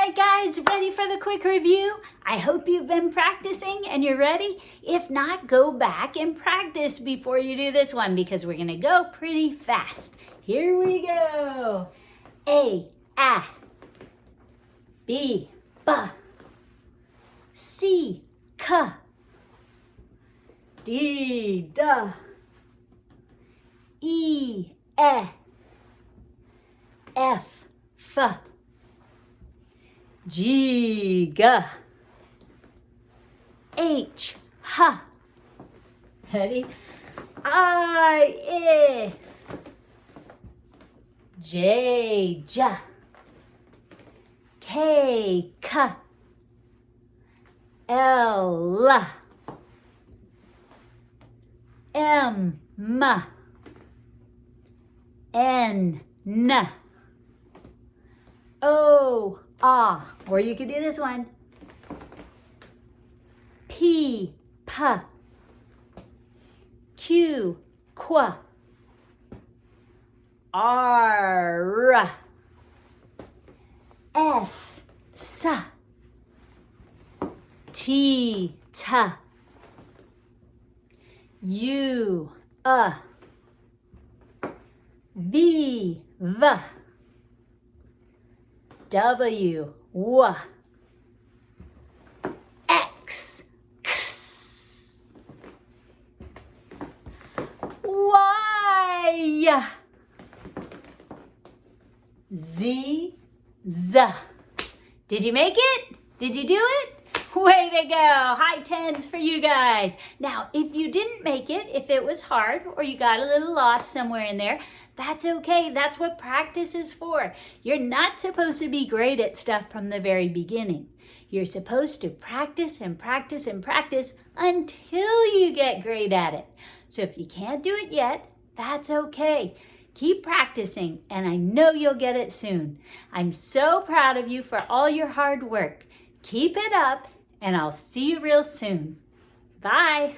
right, guys, ready for the quick review? I hope you've been practicing and you're ready. If not, go back and practice before you do this one because we're going to go pretty fast. Here we go. A, B, C, D, E, F, G, H, ready? I, J, K, L, M, N, O, or you could do this one. P, Q, R, S, T, U, V, W, X, Y, Z. Did you make it? Did you do it? Way to go. High tens for you guys. Now, if you didn't make it, if it was hard or you got a little lost somewhere in there, that's okay. That's what practice is for. You're not supposed to be great at stuff from the very beginning. You're supposed to practice and practice and practice until you get great at it. So if you can't do it yet, that's okay. Keep practicing, and I know you'll get it soon. I'm so proud of you for all your hard work. Keep it up, and I'll see you real soon. Bye.